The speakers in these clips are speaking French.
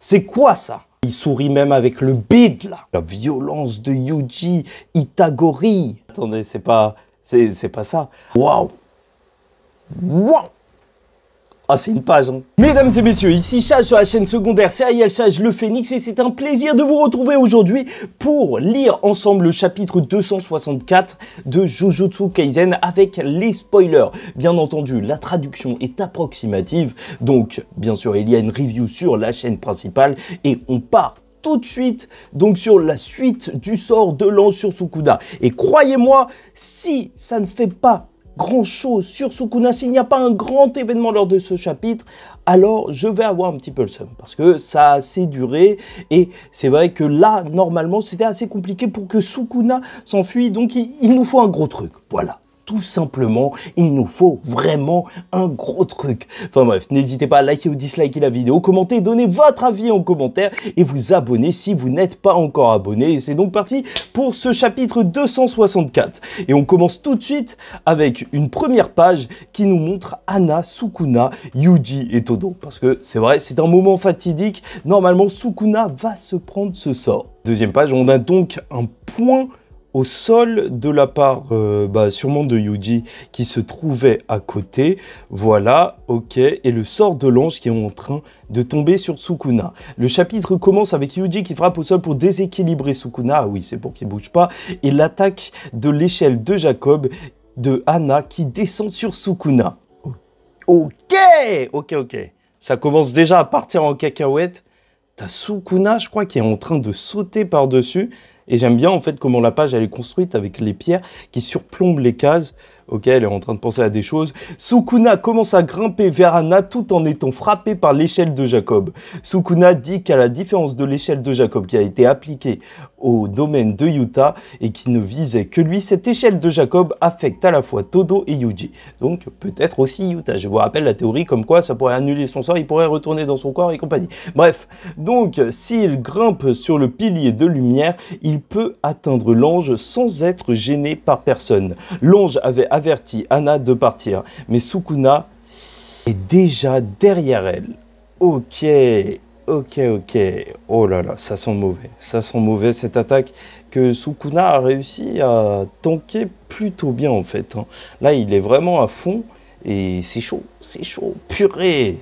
C'est quoi ça? Il sourit même avec le bide, là. La violence de Yuji Itagori. Attendez, c'est pas ça. Waouh. Waouh. Ah, c'est une page, hein. Mesdames et messieurs, ici Chage sur la chaîne secondaire Serial Chage le Phénix et c'est un plaisir de vous retrouver aujourd'hui pour lire ensemble le chapitre 264 de Jujutsu Kaisen avec les spoilers. Bien entendu, la traduction est approximative, donc bien sûr il y a une review sur la chaîne principale et on part tout de suite donc sur la suite du sort de l'ange sur Sukuna. Et croyez-moi, si ça ne fait pas grand chose sur Sukuna, s'il n'y a pas un grand événement lors de ce chapitre, alors je vais avoir un petit peu le seum parce que ça a assez duré et c'est vrai que là, normalement, c'était assez compliqué pour que Sukuna s'enfuit, donc il nous faut un gros truc, voilà. Tout simplement, il nous faut vraiment un gros truc. Enfin bref, n'hésitez pas à liker ou disliker la vidéo, commenter, donner votre avis en commentaire et vous abonner si vous n'êtes pas encore abonné. Et c'est donc parti pour ce chapitre 264. Et on commence tout de suite avec une première page qui nous montre Hana, Sukuna, Yuji et Todo. Parce que c'est vrai, c'est un moment fatidique. Normalement, Sukuna va se prendre ce sort. Deuxième page, on a donc un point au sol de la part sûrement de Yuji qui se trouvait à côté. Voilà, ok. Et le sort de l'ange qui est en train de tomber sur Sukuna. Le chapitre commence avec Yuji qui frappe au sol pour déséquilibrer Sukuna. Ah oui, c'est pour qu'il bouge pas. Et l'attaque de l'échelle de Jacob de Hana qui descend sur Sukuna. Ok. Ça commence déjà à partir en cacahuète. T'as Sukuna, je crois, qui est en train de sauter par-dessus. Et j'aime bien, en fait, comment la page, elle est construite avec les pierres qui surplombent les cases. Ok, elle est en train de penser à des choses. Sukuna commence à grimper vers Hana tout en étant frappé par l'échelle de Jacob. Sukuna dit qu'à la différence de l'échelle de Jacob qui a été appliquée au domaine de Yuta et qui ne visait que lui, cette échelle de Jacob affecte à la fois Todo et Yuji. Donc peut-être aussi Yuta. Je vous rappelle la théorie comme quoi ça pourrait annuler son sort, il pourrait retourner dans son corps et compagnie. Bref, donc s'il grimpe sur le pilier de lumière, il peut atteindre l'ange sans être gêné par personne. L'ange avait averti Hana de partir, mais Sukuna est déjà derrière elle. Ok. Oh là là, ça sent mauvais cette attaque que Sukuna a réussi à tanker plutôt bien en fait. Hein. Là, il est vraiment à fond et c'est chaud, purée,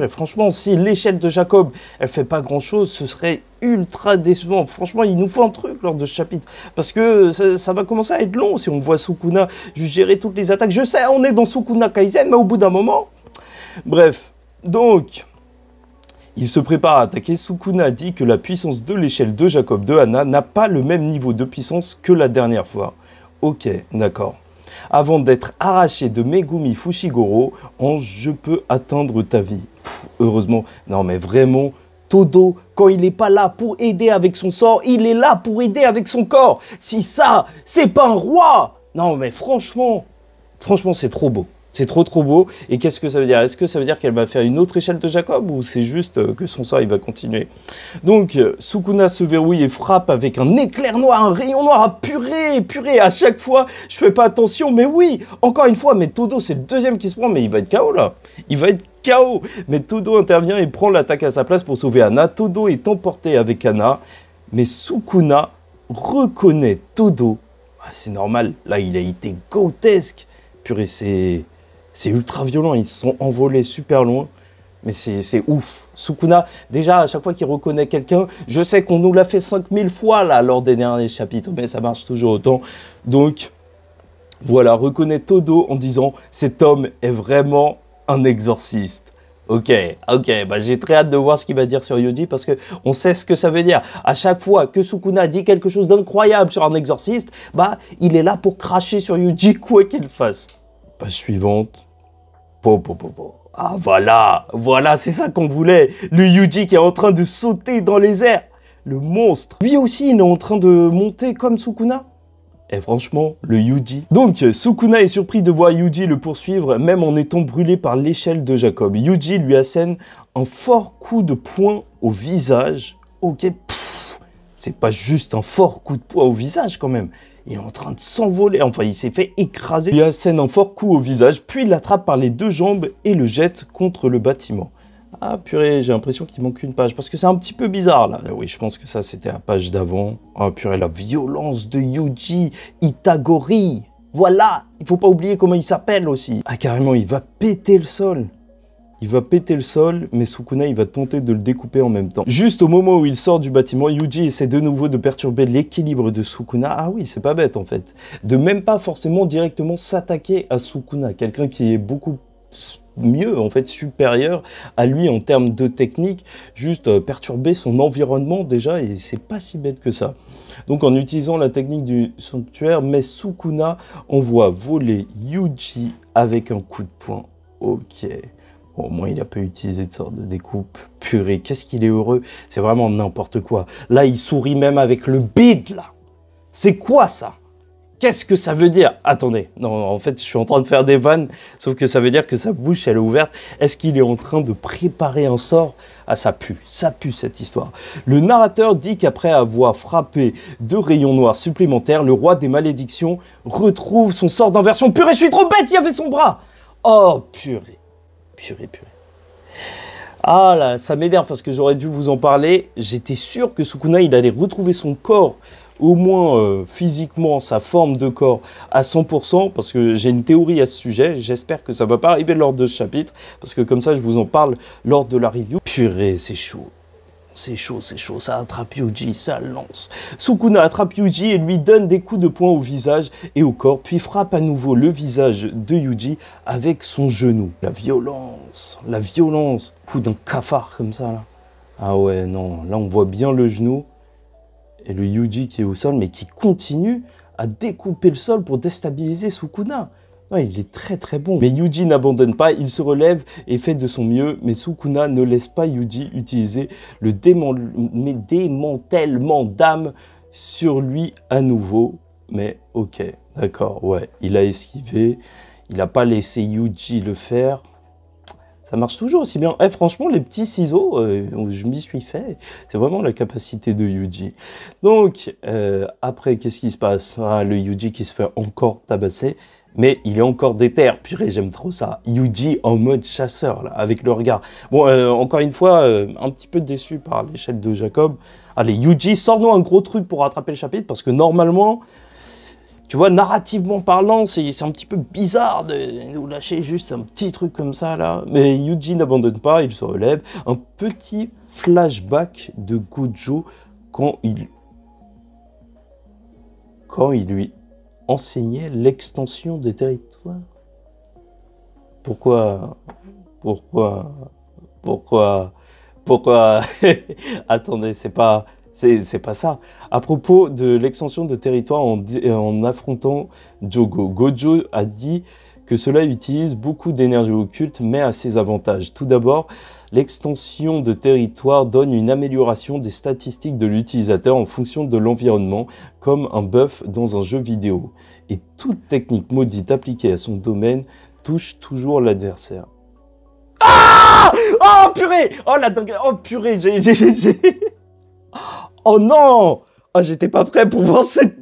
franchement, si l'échelle de Jacob, elle fait pas grand chose, ce serait ultra décevant. Franchement, il nous faut un truc lors de ce chapitre. Parce que ça va commencer à être long si on voit Sukuna juste gérer toutes les attaques. Je sais, on est dans Sukuna Kaisen, mais au bout d'un moment... Bref, donc... Il se prépare à attaquer. Sukuna dit que la puissance de l'échelle de Jacob de Hana n'a pas le même niveau de puissance que la dernière fois. Ok, d'accord. Avant d'être arraché de Megumi Fushiguro, Ange, je peux atteindre ta vie. Heureusement, non mais vraiment, Todo, quand il n'est pas là pour aider avec son sort, il est là pour aider avec son corps. Si ça, c'est pas un roi. Non mais franchement, c'est trop beau. C'est trop beau. Et qu'est-ce que ça veut dire? Est-ce que ça veut dire qu'elle va faire une autre échelle de Jacob ou c'est juste que son sort il va continuer? Donc Sukuna se verrouille et frappe avec un éclair noir, un rayon noir. Ah, purée, à chaque fois je fais pas attention, mais oui, encore une fois, mais Todo c'est le deuxième qui se prend, mais il va être KO là. Il va être KO. Mais Todo intervient et prend l'attaque à sa place pour sauver Hana. Todo est emporté avec Hana, mais Sukuna reconnaît Todo. Ah, c'est normal, là il a été grotesque. Purée, c'est ultra violent, ils se sont envolés super loin, mais c'est ouf. Sukuna, déjà, à chaque fois qu'il reconnaît quelqu'un, je sais qu'on nous l'a fait 5000 fois là, lors des derniers chapitres, mais ça marche toujours autant. Donc, voilà, reconnaît Todo en disant « Cet homme est vraiment un exorciste ». Ok, bah j'ai très hâte de voir ce qu'il va dire sur Yuji parce qu'on sait ce que ça veut dire. À chaque fois que Sukuna dit quelque chose d'incroyable sur un exorciste, bah il est là pour cracher sur Yuji quoi qu'il fasse. Page suivante. Ah voilà, c'est ça qu'on voulait. Le Yuji qui est en train de sauter dans les airs. Le monstre. Lui aussi, il est en train de monter comme Sukuna. Et franchement, le Yuji. Donc, Sukuna est surpris de voir Yuji le poursuivre, même en étant brûlé par l'échelle de Jacob. Yuji lui assène un fort coup de poing au visage. Ok, c'est pas juste un fort coup de poing au visage quand même. Il est en train de s'envoler, enfin il s'est fait écraser. Il lui assène un fort coup au visage, puis il l'attrape par les deux jambes et le jette contre le bâtiment. Ah purée, j'ai l'impression qu'il manque une page, parce que c'est un petit peu bizarre là. Oui, je pense que ça c'était la page d'avant. Oh purée, la violence de Yuji Itagori. Voilà, il faut pas oublier comment il s'appelle aussi. Ah carrément, il va péter le sol. Il va péter le sol, mais Sukuna, il va tenter de le découper en même temps. Juste au moment où il sort du bâtiment, Yuji essaie de nouveau de perturber l'équilibre de Sukuna. Ah oui, c'est pas bête en fait. De même pas forcément directement s'attaquer à Sukuna, quelqu'un qui est beaucoup mieux, en fait, supérieur à lui en termes de technique, juste perturber son environnement déjà, et c'est pas si bête que ça. Donc en utilisant la technique du sanctuaire, mais Sukuna envoie voler Yuji avec un coup de poing. Ok. Bon, au moins, il a pas utilisé de sorte de découpe. Purée, qu'est-ce qu'il est heureux. C'est vraiment n'importe quoi. Là, il sourit même avec le bide, là. C'est quoi ça? Qu'est-ce que ça veut dire? Attendez, non, en fait, je suis en train de faire des vannes, sauf que ça veut dire que sa bouche, elle est ouverte. Est-ce qu'il est en train de préparer un sort? Ah, ça pue cette histoire. Le narrateur dit qu'après avoir frappé 2 rayons noirs supplémentaires, le roi des malédictions retrouve son sort d'inversion. Purée, je suis trop bête, il y avait son bras! Oh, purée. Purée. Ah là, ça m'énerve parce que j'aurais dû vous en parler. J'étais sûr que Sukuna, il allait retrouver son corps, au moins physiquement, sa forme de corps à 100%, parce que j'ai une théorie à ce sujet. J'espère que ça va pas arriver lors de ce chapitre, parce que comme ça, je vous en parle lors de la review. Purée, c'est chaud. C'est chaud, ça attrape Yuji, ça lance. Sukuna attrape Yuji et lui donne des coups de poing au visage et au corps, puis frappe à nouveau le visage de Yuji avec son genou. La violence, coup d'un cafard comme ça là. Ah ouais, non, là on voit bien le genou et le Yuji qui est au sol, mais qui continue à découper le sol pour déstabiliser Sukuna. Ouais, il est très bon. Mais Yuji n'abandonne pas, il se relève et fait de son mieux, mais Sukuna ne laisse pas Yuji utiliser le démantèlement d'âme sur lui à nouveau. Mais ok, d'accord, ouais, il a esquivé, il n'a pas laissé Yuji le faire. Ça marche toujours aussi bien. Eh, franchement, les petits ciseaux, je m'y suis fait. C'est vraiment la capacité de Yuji. Donc, après, qu'est-ce qui se passe? Ah, le Yuji qui se fait encore tabasser. Mais il est encore déter. Purée, j'aime trop ça. Yuji en mode chasseur, là, avec le regard. Bon, encore une fois, un petit peu déçu par l'échelle de Jacob. Allez, Yuji, sors-nous un gros truc pour rattraper le chapitre, parce que normalement, tu vois, narrativement parlant, c'est un petit peu bizarre de nous lâcher juste un petit truc comme ça, là. Mais Yuji n'abandonne pas, il se relève. Un petit flashback de Gojo quand il lui enseigner l'extension des territoires. Pourquoi Attendez, c'est pas ça. À propos de l'extension de territoire en affrontant Jogo, Gojo a dit que cela utilise beaucoup d'énergie occulte, mais a ses avantages. Tout d'abord, l'extension de territoire donne une amélioration des statistiques de l'utilisateur en fonction de l'environnement, comme un buff dans un jeu vidéo. Et toute technique maudite appliquée à son domaine touche toujours l'adversaire. Ah! Oh purée! Oh la dingue! Oh purée! Oh non! Oh, j'étais pas prêt pour voir cette...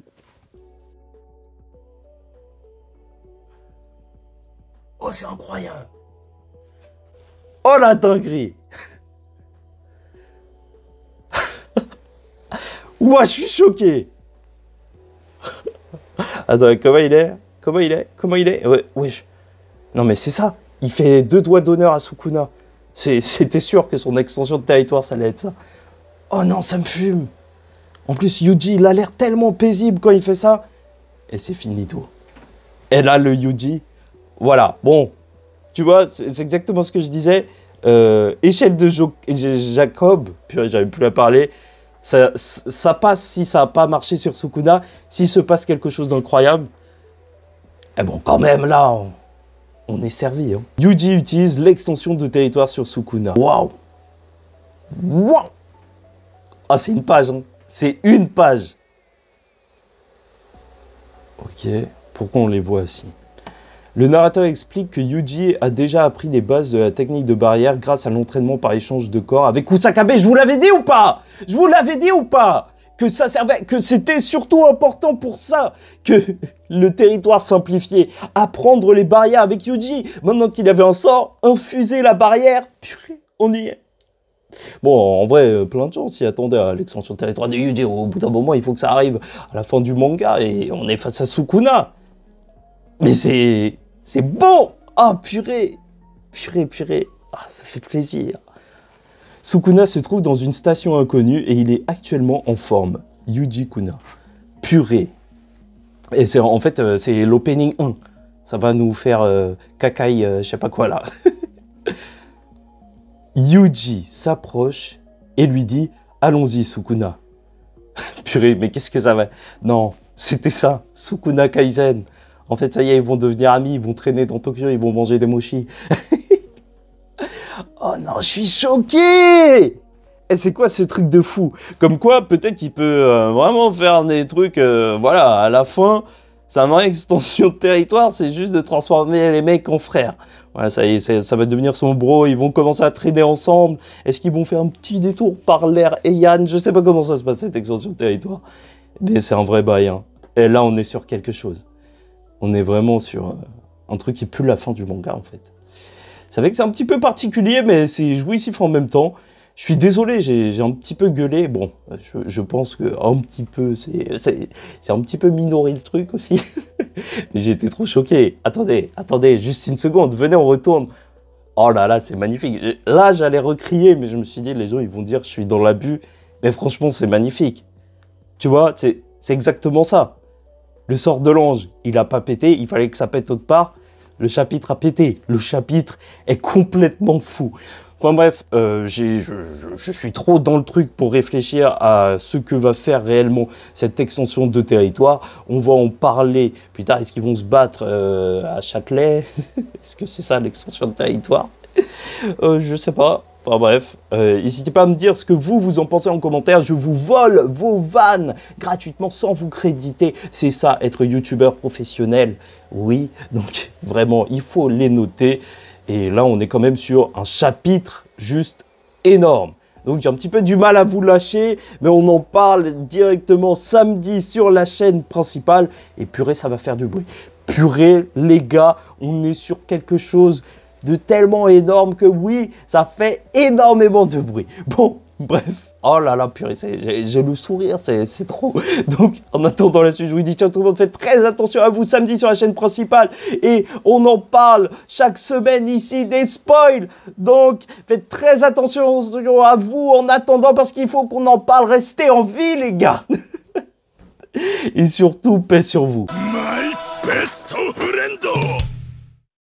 Oh, c'est incroyable! Oh la dinguerie! Ouah, je suis choqué! Attends, comment il est? Ouais. Non mais c'est ça! Il fait 2 doigts d'honneur à Sukuna. C'était sûr que son extension de territoire, ça allait être ça. Oh non, ça me fume! En plus, Yuji, il a l'air tellement paisible quand il fait ça. Et c'est finito. Et là, le Yuji... Voilà, bon... Tu vois, c'est exactement ce que je disais. Échelle de Jacob, puis j'avais plus à parler. Ça passe si ça n'a pas marché sur Sukuna. S'il se passe quelque chose d'incroyable, eh bon, quand même, là, on est servi. Hein. Yuji utilise l'extension de territoire sur Sukuna. Waouh! Ah, c'est une page, hein. C'est une page. Ok, pourquoi on les voit assis? Le narrateur explique que Yuji a déjà appris les bases de la technique de barrière grâce à l'entraînement par échange de corps avec Kusakabe. Je vous l'avais dit ou pas? Que ça servait, que c'était surtout important pour ça, que le territoire simplifié, apprendre les barrières avec Yuji. Maintenant qu'il avait un sort, infuser la barrière. Purée. On y est. Bon, en vrai, plein de gens s'y attendaient à l'extension de territoire de Yuji. Au bout d'un moment, il faut que ça arrive à la fin du manga et on est face à Sukuna. Mais c'est bon. Ah, purée. Purée. Ah, ça fait plaisir. Sukuna se trouve dans une station inconnue et il est actuellement en forme. Yuji Kuna. Purée. Et c'est en fait, c'est l'opening 1. Ça va nous faire Kakai, je sais pas quoi là. Yuji s'approche et lui dit « Allons-y, Sukuna. » Purée, mais qu'est-ce que ça va? Non, c'était ça, Sukuna Kaisen. En fait, ça y est, ils vont devenir amis, ils vont traîner dans Tokyo, ils vont manger des mochis. Oh non, je suis choqué! Et c'est quoi ce truc de fou? Comme quoi, peut-être qu'il peut vraiment faire des trucs, voilà, à la fin, sa vraie extension de territoire, c'est juste de transformer les mecs en frères. Voilà, ça y est, ça va devenir son bro, ils vont commencer à traîner ensemble. Est-ce qu'ils vont faire un petit détour par l'air Heian? Je sais pas comment ça se passe, cette extension de territoire. Mais c'est un vrai bail, hein. Et là, on est sur quelque chose. On est vraiment sur un truc qui pue la fin du manga, en fait. C'est vrai que c'est un petit peu particulier, mais c'est jouissif en même temps. Je suis désolé, j'ai un petit peu gueulé. Bon, je pense que un petit peu, c'est un petit peu minoré le truc aussi. Mais j'ai été trop choqué. Attendez, juste une seconde, venez, on retourne. Oh là là, c'est magnifique. Là, j'allais recrier, mais je me suis dit, les gens, ils vont dire, je suis dans l'abus. Mais franchement, c'est magnifique. Tu vois, c'est exactement ça. Le sort de l'ange, il a pas pété, il fallait que ça pète autre part. Le chapitre a pété. Le chapitre est complètement fou. Enfin bref, je suis trop dans le truc pour réfléchir à ce que va faire réellement cette extension de territoire. On va en parler plus tard. Est-ce qu'ils vont se battre à Châtelet? Est-ce que c'est ça l'extension de territoire? Je sais pas. Enfin bref, n'hésitez pas à me dire ce que vous en pensez en commentaire. Je vous vole vos vannes gratuitement sans vous créditer. C'est ça, être youtubeur professionnel. Oui, donc vraiment, il faut les noter. Et là, on est quand même sur un chapitre juste énorme. Donc j'ai un petit peu du mal à vous lâcher, mais on en parle directement samedi sur la chaîne principale. Et purée, ça va faire du bruit. Purée, les gars, on est sur quelque chose de tellement énorme que oui, ça fait énormément de bruit. Bon, bref. Oh là là, purée, j'ai le sourire, c'est trop. Donc, en attendant la suite, je vous dis ciao tout le monde, faites très attention à vous samedi sur la chaîne principale. Et on en parle chaque semaine ici, des spoils. Donc, faites très attention à vous en attendant parce qu'il faut qu'on en parle. Restez en vie, les gars. Et surtout, paix sur vous. My best friend!